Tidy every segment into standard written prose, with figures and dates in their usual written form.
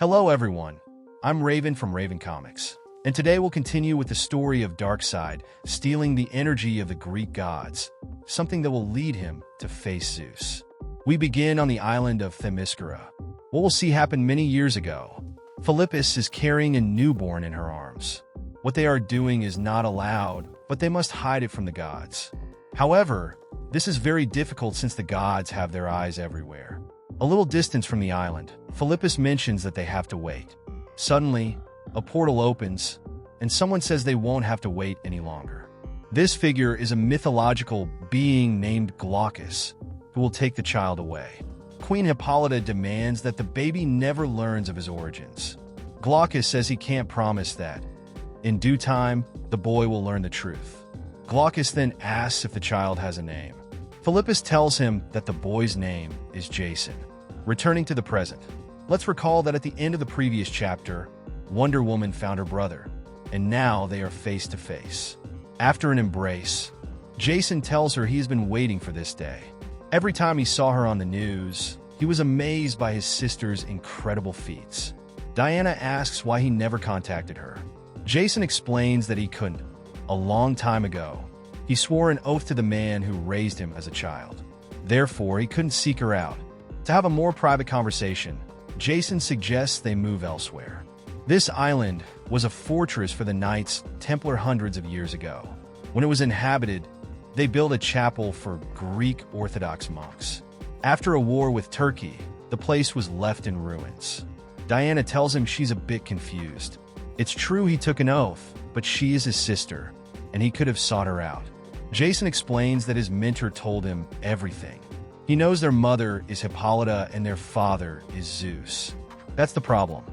Hello everyone, I'm Raven from Raven Comics, and today we'll continue with the story of Darkseid stealing the energy of the Greek gods, something that will lead him to face Zeus. We begin on the island of Themyscira. What we'll see happened many years ago. Philippus is carrying a newborn in her arms. What they are doing is not allowed, but they must hide it from the gods. However, this is very difficult since the gods have their eyes everywhere. A little distance from the island, Philippus mentions that they have to wait. Suddenly, a portal opens, and someone says they won't have to wait any longer. This figure is a mythological being named Glaucus, who will take the child away. Queen Hippolyta demands that the baby never learns of his origins. Glaucus says he can't promise that. In due time, the boy will learn the truth. Glaucus then asks if the child has a name. Philippus tells him that the boy's name is Jason. Returning to the present, let's recall that at the end of the previous chapter, Wonder Woman found her brother, and now they are face to face. After an embrace, Jason tells her he has been waiting for this day. Every time he saw her on the news, he was amazed by his sister's incredible feats. Diana asks why he never contacted her. Jason explains that he couldn't. A long time ago, he swore an oath to the man who raised him as a child. Therefore, he couldn't seek her out. To have a more private conversation, Jason suggests they move elsewhere. This island was a fortress for the Knights Templar hundreds of years ago. When it was inhabited, they built a chapel for Greek Orthodox monks. After a war with Turkey, the place was left in ruins. Diana tells him she's a bit confused. It's true he took an oath, but she is his sister, and he could have sought her out. Jason explains that his mentor told him everything. He knows their mother is Hippolyta and their father is Zeus. That's the problem.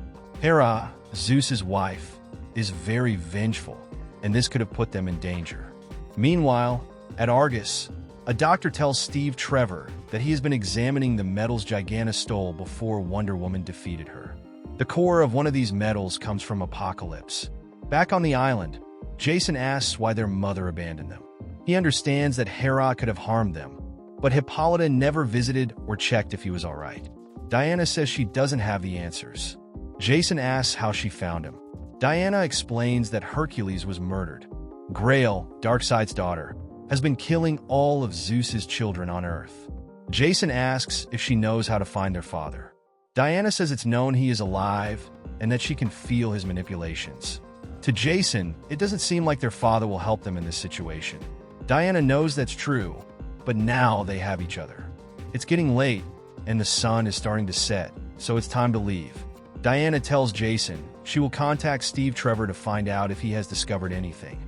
Hera, Zeus's wife, is very vengeful, and this could have put them in danger. Meanwhile, at Argus, a doctor tells Steve Trevor that he has been examining the metals Giganna stole before Wonder Woman defeated her. The core of one of these metals comes from Apocalypse. Back on the island, Jason asks why their mother abandoned them. He understands that Hera could have harmed them, but Hippolyta never visited or checked if he was alright. Diana says she doesn't have the answers. Jason asks how she found him. Diana explains that Hercules was murdered. Grail, Darkseid's daughter, has been killing all of Zeus's children on Earth. Jason asks if she knows how to find their father. Diana says it's known he is alive and that she can feel his manipulations. To Jason, it doesn't seem like their father will help them in this situation. Diana knows that's true, but now they have each other. It's getting late, and the sun is starting to set, so it's time to leave. Diana tells Jason she will contact Steve Trevor to find out if he has discovered anything.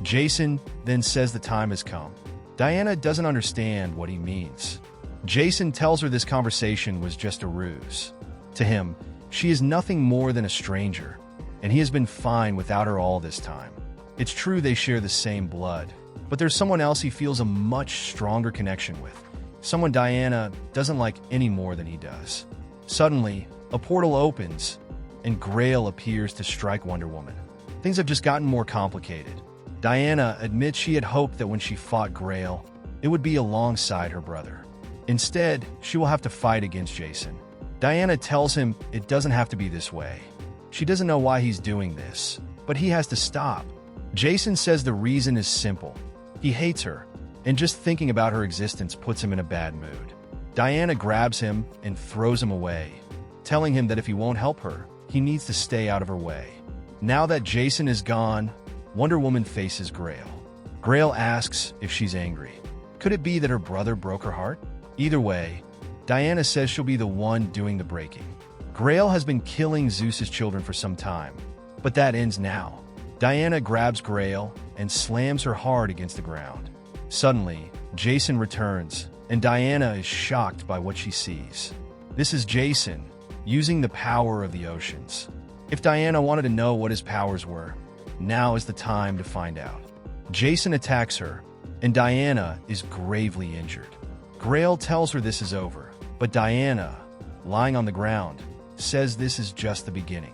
Jason then says the time has come. Diana doesn't understand what he means. Jason tells her this conversation was just a ruse. To him, she is nothing more than a stranger, and he has been fine without her all this time. It's true they share the same blood, but there's someone else he feels a much stronger connection with. Someone Diana doesn't like any more than he does. Suddenly, a portal opens, and Grail appears to strike Wonder Woman. Things have just gotten more complicated. Diana admits she had hoped that when she fought Grail, it would be alongside her brother. Instead, she will have to fight against Jason. Diana tells him it doesn't have to be this way. She doesn't know why he's doing this, but he has to stop. Jason says the reason is simple. He hates her, and just thinking about her existence puts him in a bad mood. Diana grabs him and throws him away, telling him that if he won't help her, he needs to stay out of her way. Now that Jason is gone, Wonder Woman faces Grail. Grail asks if she's angry. Could it be that her brother broke her heart? Either way, Diana says she'll be the one doing the breaking. Grail has been killing Zeus's children for some time, but that ends now. Diana grabs Grail and slams her hard against the ground. Suddenly, Jason returns, and Diana is shocked by what she sees. This is Jason, using the power of the oceans. If Diana wanted to know what his powers were, now is the time to find out. Jason attacks her, and Diana is gravely injured. Grail tells her this is over, but Diana, lying on the ground, says this is just the beginning.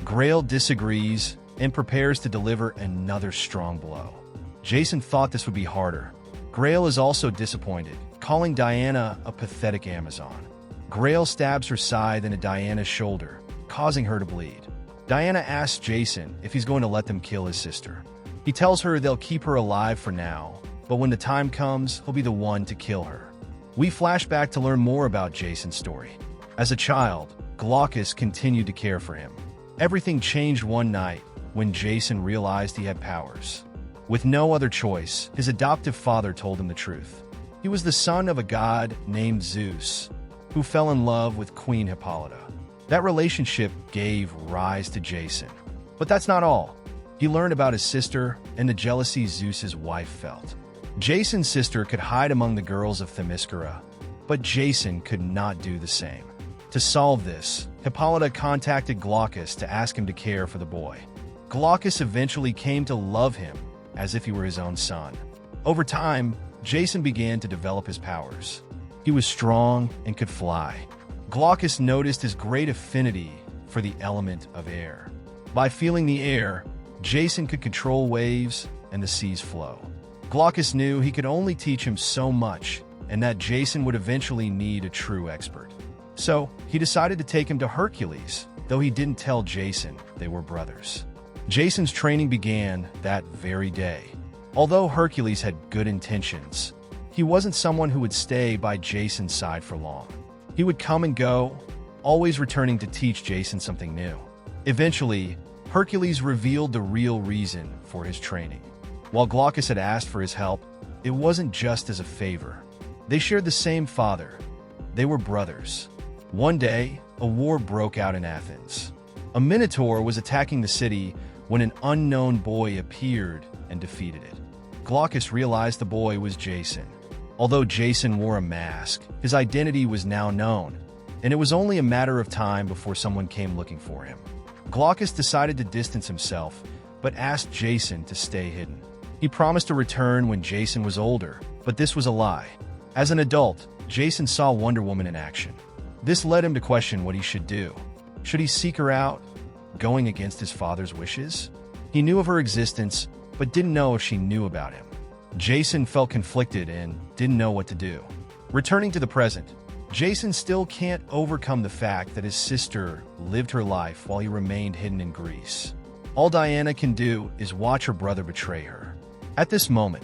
Grail disagrees and prepares to deliver another strong blow. Jason thought this would be harder. Grail is also disappointed, calling Diana a pathetic Amazon. Grail stabs her scythe into Diana's shoulder, causing her to bleed. Diana asks Jason if he's going to let them kill his sister. He tells her they'll keep her alive for now, but when the time comes, he'll be the one to kill her. We flash back to learn more about Jason's story. As a child, Glaucus continued to care for him. Everything changed one night when Jason realized he had powers. With no other choice, his adoptive father told him the truth. He was the son of a god named Zeus, who fell in love with Queen Hippolyta. That relationship gave rise to Jason. But that's not all. He learned about his sister and the jealousy Zeus's wife felt. Jason's sister could hide among the girls of Themyscira, but Jason could not do the same. To solve this, Hippolyta contacted Glaucus to ask him to care for the boy. Glaucus eventually came to love him as if he were his own son. Over time, Jason began to develop his powers. He was strong and could fly. Glaucus noticed his great affinity for the element of air. By feeling the air, Jason could control waves and the sea's flow. Glaucus knew he could only teach him so much, and that Jason would eventually need a true expert. So, he decided to take him to Hercules, though he didn't tell Jason they were brothers. Jason's training began that very day. Although Hercules had good intentions, he wasn't someone who would stay by Jason's side for long. He would come and go, always returning to teach Jason something new. Eventually, Hercules revealed the real reason for his training. While Glaucus had asked for his help, it wasn't just as a favor. They shared the same father. They were brothers. One day, a war broke out in Athens. A Minotaur was attacking the city when an unknown boy appeared and defeated it. Glaucus realized the boy was Jason. Although Jason wore a mask, his identity was now known, and it was only a matter of time before someone came looking for him. Glaucus decided to distance himself, but asked Jason to stay hidden. He promised to return when Jason was older, but this was a lie. As an adult, Jason saw Wonder Woman in action. This led him to question what he should do. Should he seek her out, going against his father's wishes? He knew of her existence, but didn't know if she knew about him. Jason felt conflicted and didn't know what to do. Returning to the present, Jason still can't overcome the fact that his sister lived her life while he remained hidden in Greece. All Diana can do is watch her brother betray her. At this moment,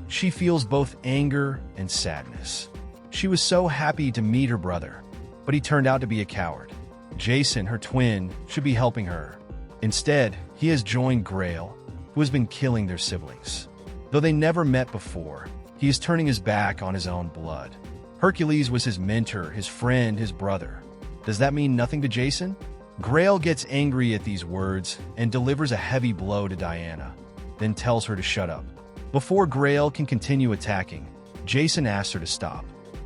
she feels both anger and sadness. She was so happy to meet her brother, but he turned out to be a coward. Jason, her twin, should be helping her. Instead, he has joined Grail, who has been killing their siblings. Though they never met before, he is turning his back on his own blood. Hercules was his mentor, his friend, his brother. Does that mean nothing to Jason? Grail gets angry at these words and delivers a heavy blow to Diana, then tells her to shut up. Before Grail can continue attacking, Jason asks her to stop.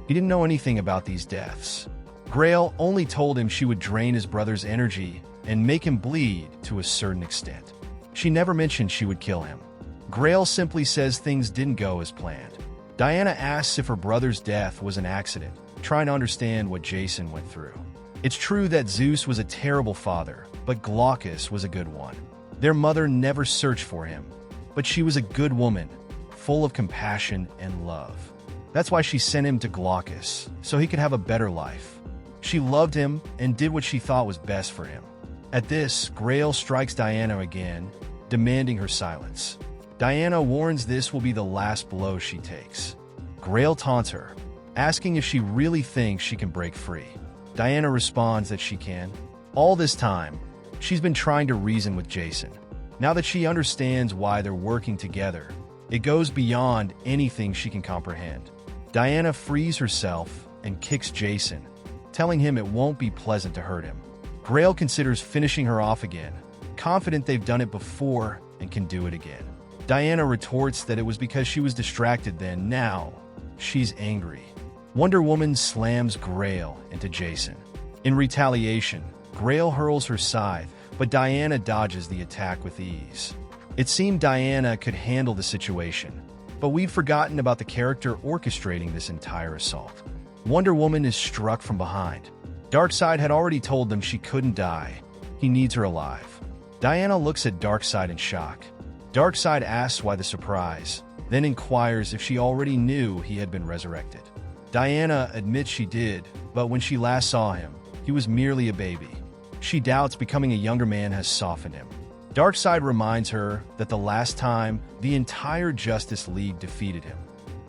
He didn't know anything about these deaths. Grail only told him she would drain his brother's energy and make him bleed to a certain extent. She never mentioned she would kill him. Grail simply says things didn't go as planned. Diana asks if her brother's death was an accident, trying to understand what Jason went through. It's true that Zeus was a terrible father, but Glaucus was a good one. Their mother never searched for him, but she was a good woman, full of compassion and love. That's why she sent him to Glaucus, so he could have a better life. She loved him and did what she thought was best for him. At this, Grail strikes Diana again, demanding her silence. Diana warns this will be the last blow she takes. Grail taunts her, asking if she really thinks she can break free. Diana responds that she can. All this time, she's been trying to reason with Jason. Now that she understands why they're working together, it goes beyond anything she can comprehend. Diana frees herself and kicks Jason, telling him it won't be pleasant to hurt him. Grail considers finishing her off again, confident they've done it before and can do it again. Diana retorts that it was because she was distracted then. Now, she's angry. Wonder Woman slams Grail into Jason. In retaliation, Grail hurls her scythe, but Diana dodges the attack with ease. It seemed Diana could handle the situation, but we've forgotten about the character orchestrating this entire assault. Wonder Woman is struck from behind. Darkseid had already told them she couldn't die. He needs her alive. Diana looks at Darkseid in shock. Darkseid asks why the surprise, then inquires if she already knew he had been resurrected. Diana admits she did, but when she last saw him, he was merely a baby. she doubts becoming a younger man has softened him. Darkseid reminds her that the last time the entire Justice League defeated him.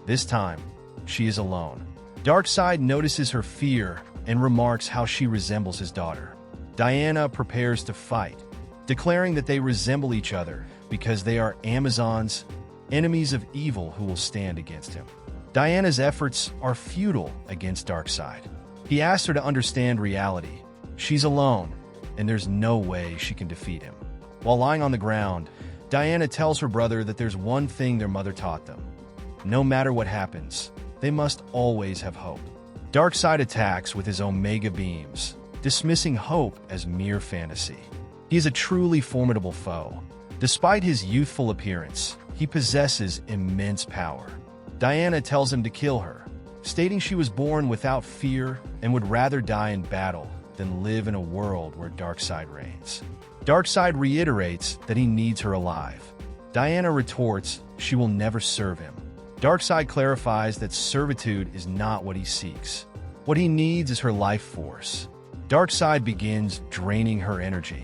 This time, she is alone. Darkseid notices her fear and remarks how she resembles his daughter. Diana prepares to fight, declaring that they resemble each other because they are Amazons, enemies of evil who will stand against him. Diana's efforts are futile against Darkseid. He asks her to understand reality. She's alone, and there's no way she can defeat him. While lying on the ground, Diana tells her brother that there's one thing their mother taught them. No matter what happens, they must always have hope. Darkseid attacks with his Omega beams, dismissing hope as mere fantasy. He is a truly formidable foe. Despite his youthful appearance, he possesses immense power. Diana tells him to kill her, stating she was born without fear and would rather die in battle than live in a world where Darkseid reigns. Darkseid reiterates that he needs her alive. Diana retorts she will never serve him. Darkseid clarifies that servitude is not what he seeks. What he needs is her life force. Darkseid begins draining her energy.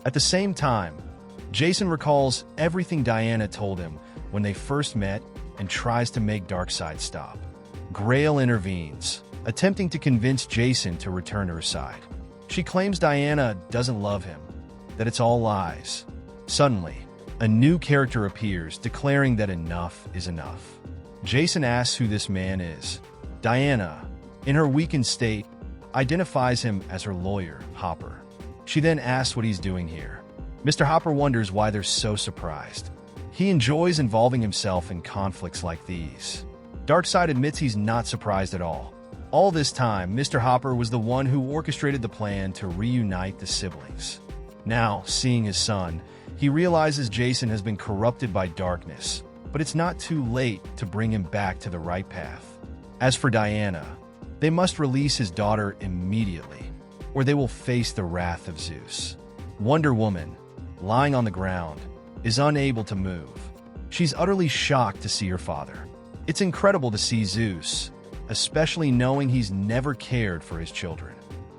At the same time, Jason recalls everything Diana told him when they first met and tries to make Darkseid stop. Grail intervenes, attempting to convince Jason to return to her side. She claims Diana doesn't love him, that it's all lies. Suddenly, a new character appears, declaring that enough is enough. Jason asks who this man is. Diana, in her weakened state, identifies him as her lawyer, Hopper. She then asks what he's doing here. Mr. Hopper wonders why they're so surprised. He enjoys involving himself in conflicts like these. Darkseid admits he's not surprised at all. All this time, Mr. Hopper was the one who orchestrated the plan to reunite the siblings. Now, seeing his son, he realizes Jason has been corrupted by darkness, but it's not too late to bring him back to the right path. As for Diana, they must release his daughter immediately, or they will face the wrath of Zeus. Wonder Woman, lying on the ground, is unable to move. She's utterly shocked to see her father. It's incredible to see Zeus, especially knowing he's never cared for his children.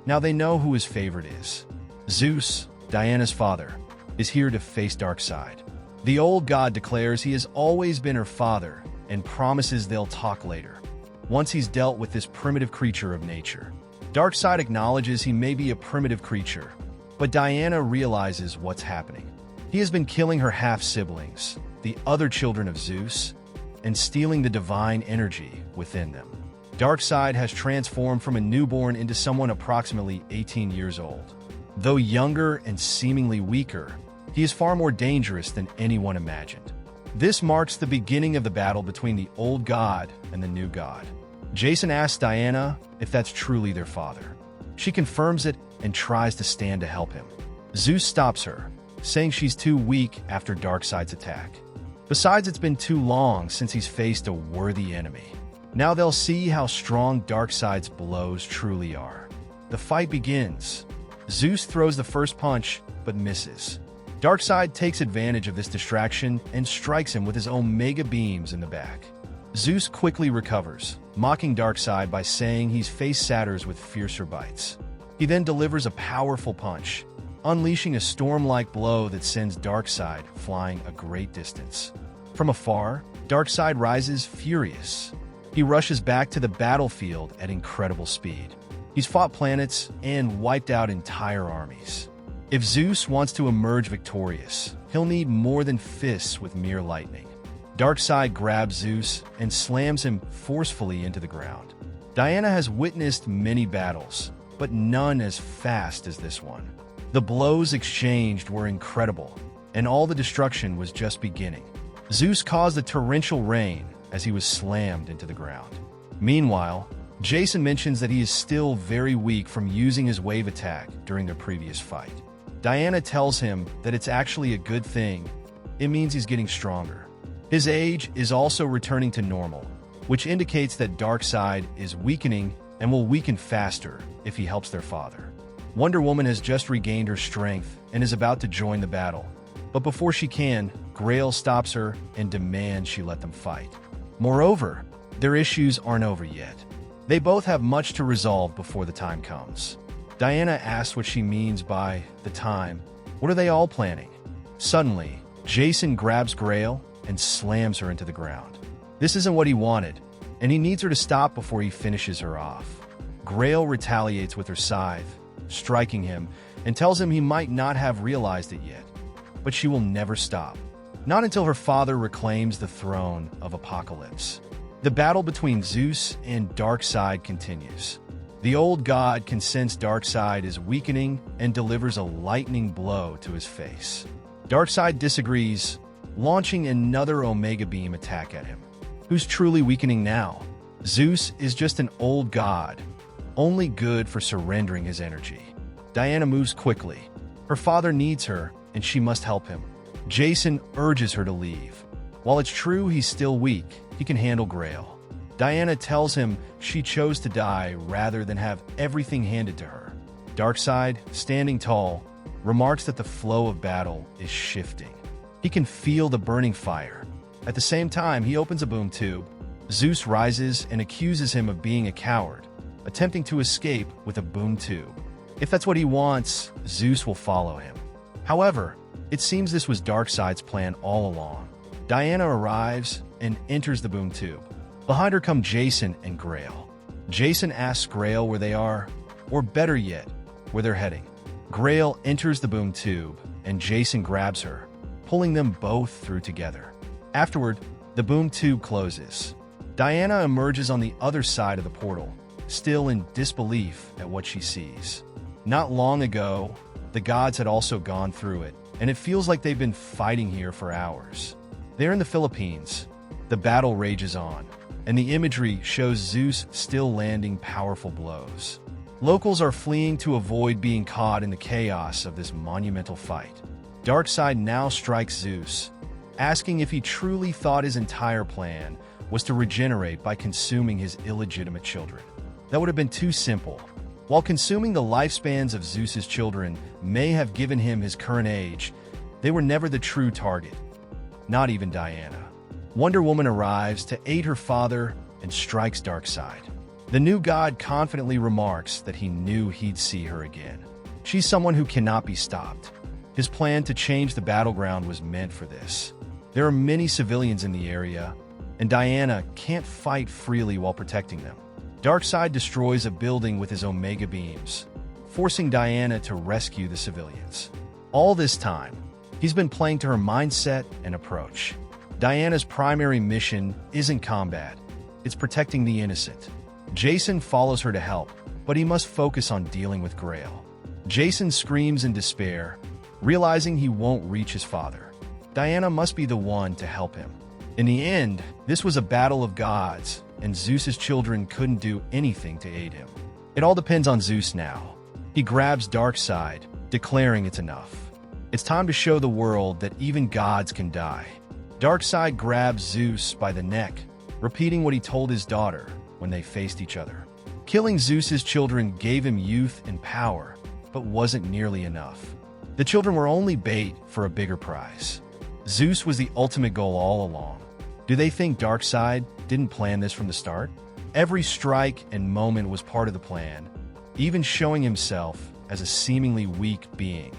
Now they know who his favorite is. Zeus, Diana's father, is here to face Darkseid. The old god declares he has always been her father and promises they'll talk later, once he's dealt with this primitive creature of nature. Darkseid acknowledges he may be a primitive creature, but Diana realizes what's happening. He has been killing her half-siblings, the other children of Zeus, and stealing the divine energy within them. Darkseid has transformed from a newborn into someone approximately 18 years old. Though younger and seemingly weaker, he is far more dangerous than anyone imagined. This marks the beginning of the battle between the old god and the new god. Jason asks Diana if that's truly their father. She confirms it and tries to stand to help him. Zeus stops her, saying she's too weak after Darkseid's attack. Besides, it's been too long since he's faced a worthy enemy. Now they'll see how strong Darkseid's blows truly are. The fight begins. Zeus throws the first punch, but misses. Darkseid takes advantage of this distraction and strikes him with his Omega beams in the back. Zeus quickly recovers, mocking Darkseid by saying he's faced satyrs with fiercer bites. He then delivers a powerful punch, unleashing a storm-like blow that sends Darkseid flying a great distance. From afar, Darkseid rises furious. He rushes back to the battlefield at incredible speed. He's fought planets and wiped out entire armies. If Zeus wants to emerge victorious, he'll need more than fists with mere lightning. Darkseid grabs Zeus and slams him forcefully into the ground. Diana has witnessed many battles, but none as fast as this one. The blows exchanged were incredible, and all the destruction was just beginning. Zeus caused a torrential rain as he was slammed into the ground. Meanwhile, Jason mentions that he is still very weak from using his wave attack during their previous fight. Diana tells him that it's actually a good thing. It means he's getting stronger. His age is also returning to normal, which indicates that Darkseid is weakening and will weaken faster if he helps their father. Wonder Woman has just regained her strength and is about to join the battle. But before she can, Grail stops her and demands she let them fight. Moreover, their issues aren't over yet. They both have much to resolve before the time comes. Diana asks what she means by the time. What are they all planning? Suddenly, Jason grabs Grail and slams her into the ground. This isn't what he wanted, and he needs her to stop before he finishes her off. Grail retaliates with her scythe, striking him, and tells him he might not have realized it yet, but she will never stop. Not until her father reclaims the throne of Apocalypse. The battle between Zeus and Darkseid continues. The old god can sense Darkseid is weakening and delivers a lightning blow to his face. Darkseid disagrees, launching another Omega Beam attack at him. Who's truly weakening now? Zeus is just an old god, only good for surrendering his energy. Diana moves quickly. Her father needs her, and she must help him. Jason urges her to leave. While it's true he's still weak, he can handle Grail. Diana tells him she chose to die rather than have everything handed to her. Darkseid, standing tall, remarks that the flow of battle is shifting. He can feel the burning fire. At the same time, he opens a boom tube. Zeus rises and accuses him of being a coward, attempting to escape with a boom tube. If that's what he wants, Zeus will follow him. However, it seems this was Darkseid's plan all along. Diana arrives and enters the boom tube. Behind her come Jason and Grail. Jason asks Grail where they are, or better yet, where they're heading. Grail enters the boom tube, and Jason grabs her, pulling them both through together. Afterward, the boom tube closes. Diana emerges on the other side of the portal, still in disbelief at what she sees. Not long ago, the gods had also gone through it, and it feels like they've been fighting here for hours. There in the Philippines, the battle rages on, and the imagery shows Zeus still landing powerful blows. Locals are fleeing to avoid being caught in the chaos of this monumental fight. Darkseid now strikes Zeus, asking if he truly thought his entire plan was to regenerate by consuming his illegitimate children. That would have been too simple. While consuming the lifespans of Zeus's children may have given him his current age, they were never the true target. Not even Diana. Wonder Woman arrives to aid her father and strikes Darkseid. The new god confidently remarks that he knew he'd see her again. She's someone who cannot be stopped. His plan to change the battleground was meant for this. There are many civilians in the area, and Diana can't fight freely while protecting them. Darkseid destroys a building with his Omega Beams, forcing Diana to rescue the civilians. All this time, he's been playing to her mindset and approach. Diana's primary mission isn't combat, it's protecting the innocent. Jason follows her to help, but he must focus on dealing with Grail. Jason screams in despair, realizing he won't reach his father. Diana must be the one to help him. In the end, this was a battle of gods, and Zeus's children couldn't do anything to aid him. It all depends on Zeus now. He grabs Darkseid, declaring it's enough. It's time to show the world that even gods can die. Darkseid grabs Zeus by the neck, repeating what he told his daughter when they faced each other. Killing Zeus's children gave him youth and power, but wasn't nearly enough. The children were only bait for a bigger prize. Zeus was the ultimate goal all along. Do they think Darkseid didn't plan this from the start? Every strike and moment was part of the plan, even showing himself as a seemingly weak being.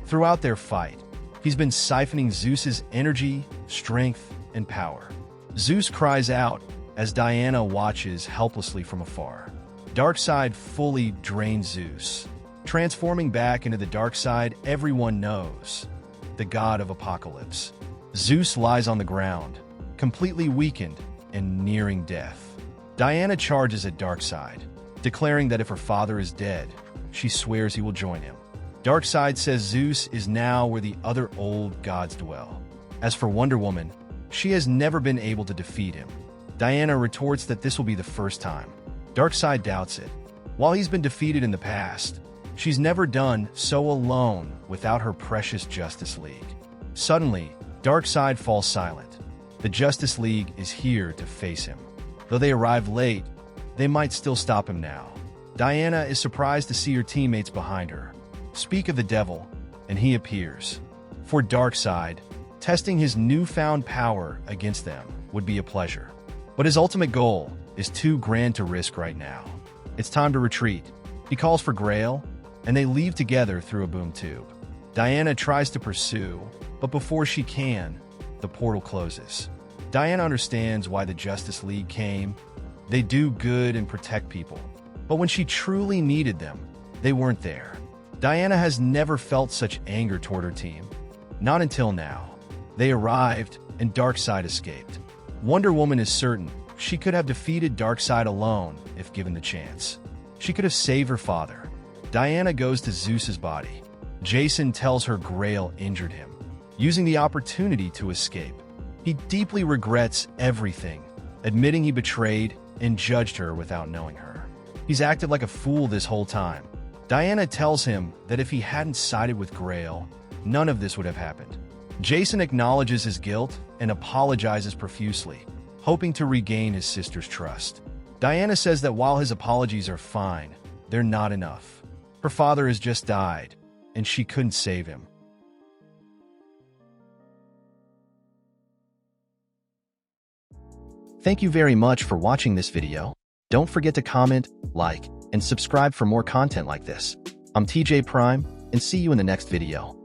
Throughout their fight, he's been siphoning Zeus's energy, strength, and power. Zeus cries out as Diana watches helplessly from afar. Darkseid fully drains Zeus, transforming back into the Darkseid everyone knows, the god of Apocalypse. Zeus lies on the ground, completely weakened and nearing death. Diana charges at Darkseid, declaring that if her father is dead, she swears he will join him. Darkseid says Zeus is now where the other old gods dwell. As for Wonder Woman, she has never been able to defeat him. Diana retorts that this will be the first time. Darkseid doubts it. While he's been defeated in the past, she's never done so alone without her precious Justice League. Suddenly, Darkseid falls silent. The Justice League is here to face him. Though they arrive late, they might still stop him now. Diana is surprised to see her teammates behind her. Speak of the devil, and he appears. For Darkseid, testing his newfound power against them would be a pleasure. But his ultimate goal is too grand to risk right now. It's time to retreat. He calls for Grail, and they leave together through a boom tube. Diana tries to pursue, but before she can, the portal closes. Diana understands why the Justice League came. They do good and protect people. But when she truly needed them, they weren't there. Diana has never felt such anger toward her team. Not until now. They arrived, and Darkseid escaped. Wonder Woman is certain she could have defeated Darkseid alone if given the chance. She could have saved her father. Diana goes to Zeus's body. Jason tells her Grail injured him, using the opportunity to escape. He deeply regrets everything, admitting he betrayed and judged her without knowing her. He's acted like a fool this whole time. Diana tells him that if he hadn't sided with Grail, none of this would have happened. Jason acknowledges his guilt and apologizes profusely, hoping to regain his sister's trust. Diana says that while his apologies are fine, they're not enough. Her father has just died, and she couldn't save him. Thank you very much for watching this video. Don't forget to comment, like, and subscribe for more content like this. I'm TJ Prime, and see you in the next video.